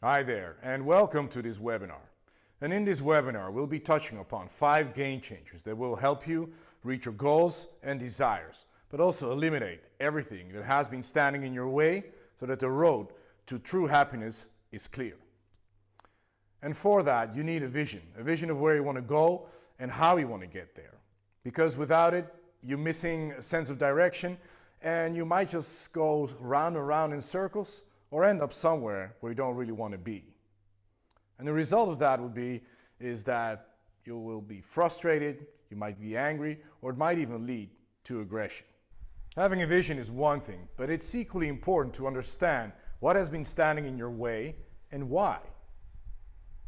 Hi there, and welcome to this webinar. And in this webinar, we'll be touching upon 5 game changers that will help you reach your goals and desires, but also eliminate everything that has been standing in your way so that the road to true happiness is clear. And for that, you need a vision of where you want to go and how you want to get there. Because without it, you're missing a sense of direction and you might just go round and round in circles or end up somewhere where you don't really want to be. And the result of that is that you will be frustrated, you might be angry, or it might even lead to aggression. Having a vision is one thing, but it's equally important to understand what has been standing in your way and why.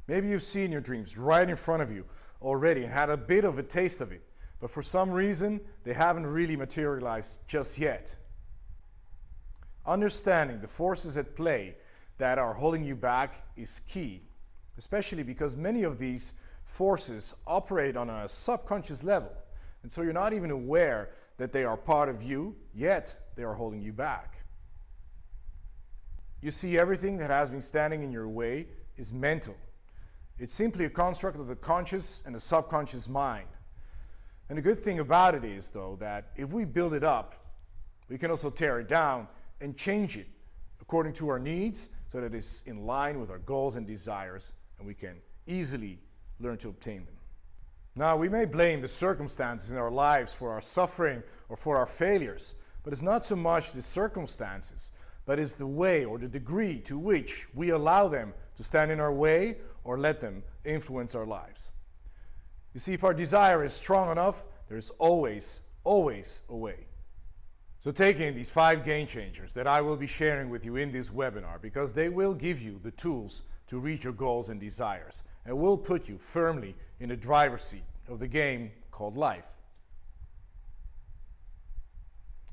Maybe you've seen your dreams right in front of you already and had a bit of a taste of it, but for some reason, they haven't really materialized just yet. Understanding the forces at play that are holding you back is key, especially because many of these forces operate on a subconscious level, and so you're not even aware that they are part of you, yet they are holding you back. You see, everything that has been standing in your way is mental. It's simply a construct of the conscious and the subconscious mind. And the good thing about it is, though, that if we build it up, we can also tear it down and change it according to our needs so that it's in line with our goals and desires and we can easily learn to obtain them. Now, we may blame the circumstances in our lives for our suffering or for our failures, but it's not so much the circumstances, but it's the way or the degree to which we allow them to stand in our way or let them influence our lives. You see, if our desire is strong enough, there's always a way. So take in these 5 game changers that I will be sharing with you in this webinar, because they will give you the tools to reach your goals and desires and will put you firmly in the driver's seat of the game called life.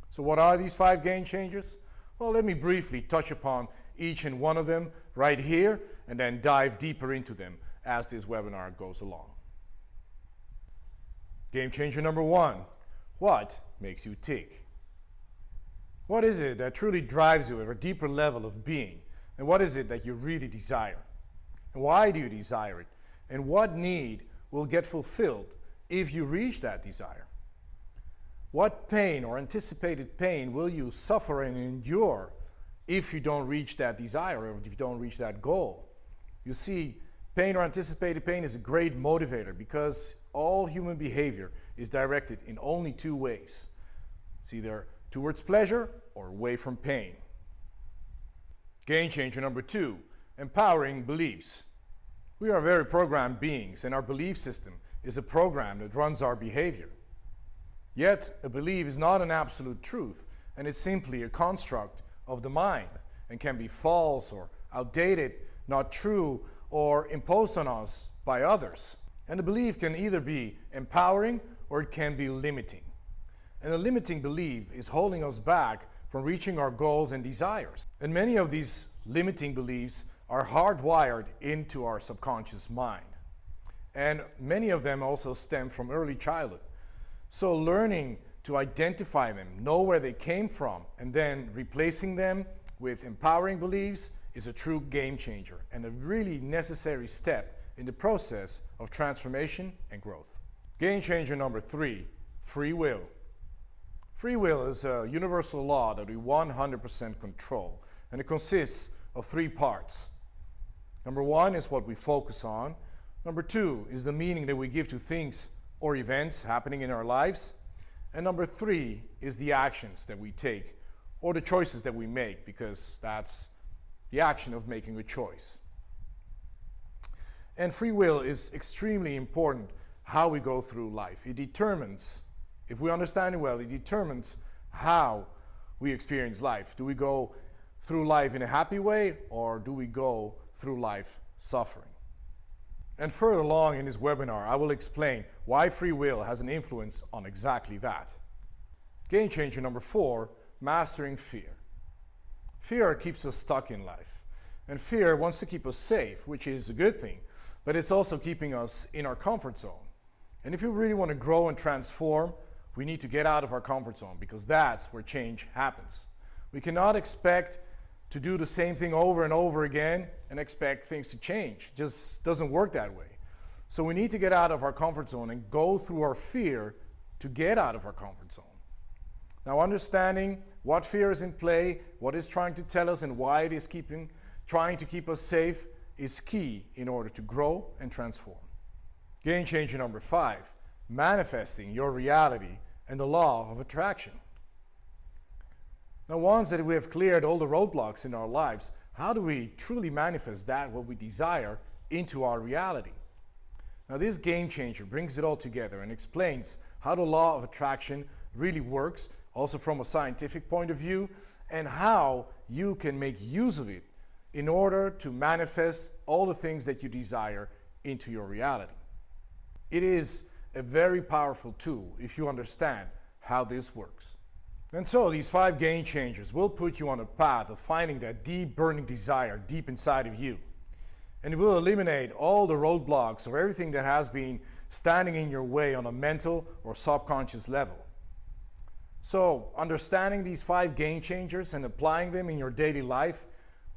So what are these 5 game changers? Well, let me briefly touch upon each and one of them right here and then dive deeper into them as this webinar goes along. Game changer number 1, what makes you tick? What is it that truly drives you at a deeper level of being? And what is it that you really desire? And why do you desire it? And what need will get fulfilled if you reach that desire? What pain or anticipated pain will you suffer and endure if you don't reach that desire or if you don't reach that goal? You see, pain or anticipated pain is a great motivator because all human behavior is directed in only 2 ways. It's either towards pleasure or away from pain. Game changer number 2, empowering beliefs. We are very programmed beings, and our belief system is a program that runs our behavior. Yet, a belief is not an absolute truth, and it's simply a construct of the mind and can be false or outdated, not true, or imposed on us by others. And a belief can either be empowering or it can be limiting. And a limiting belief is holding us back from reaching our goals and desires. And many of these limiting beliefs are hardwired into our subconscious mind. And many of them also stem from early childhood. So learning to identify them, know where they came from, and then replacing them with empowering beliefs is a true game changer and a really necessary step in the process of transformation and growth. Game changer number 3, free will. Free will is a universal law that we 100% control, and it consists of 3 parts. Number 1 is what we focus on. Number 2 is the meaning that we give to things or events happening in our lives. And number 3 is the actions that we take or the choices that we make, because that's the action of making a choice. And free will is extremely important how we go through life. It determines, if we understand it well, it determines how we experience life. Do we go through life in a happy way, or do we go through life suffering? And further along in this webinar, I will explain why free will has an influence on exactly that. Game changer number 4, mastering fear. Fear keeps us stuck in life. And fear wants to keep us safe, which is a good thing, but it's also keeping us in our comfort zone. And if you really want to grow and transform, we need to get out of our comfort zone, because that's where change happens. We cannot expect to do the same thing over and over again and expect things to change. It just doesn't work that way. So we need to get out of our comfort zone and go through our fear to get out of our comfort zone. Now, understanding what fear is in play, what it's trying to tell us, and why it is trying to keep us safe is key in order to grow and transform. Game changer number 5, manifesting your reality and the law of attraction. Now, once that we have cleared all the roadblocks in our lives, how do we truly manifest that what we desire into our reality? Now, this game changer brings it all together and explains how the law of attraction really works, also from a scientific point of view, and how you can make use of it in order to manifest all the things that you desire into your reality. It is a very powerful tool if you understand how this works. And so these 5 game changers will put you on a path of finding that deep burning desire deep inside of you. And it will eliminate all the roadblocks or everything that has been standing in your way on a mental or subconscious level. So understanding these 5 game changers and applying them in your daily life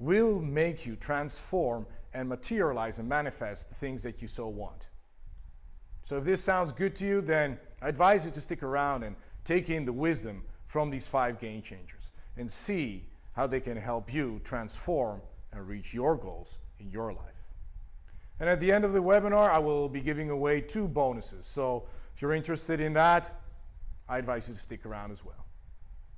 will make you transform and materialize and manifest the things that you so want. So if this sounds good to you, then I advise you to stick around and take in the wisdom from these 5 game changers and see how they can help you transform and reach your goals in your life. And at the end of the webinar, I will be giving away 2 bonuses. So if you're interested in that, I advise you to stick around as well.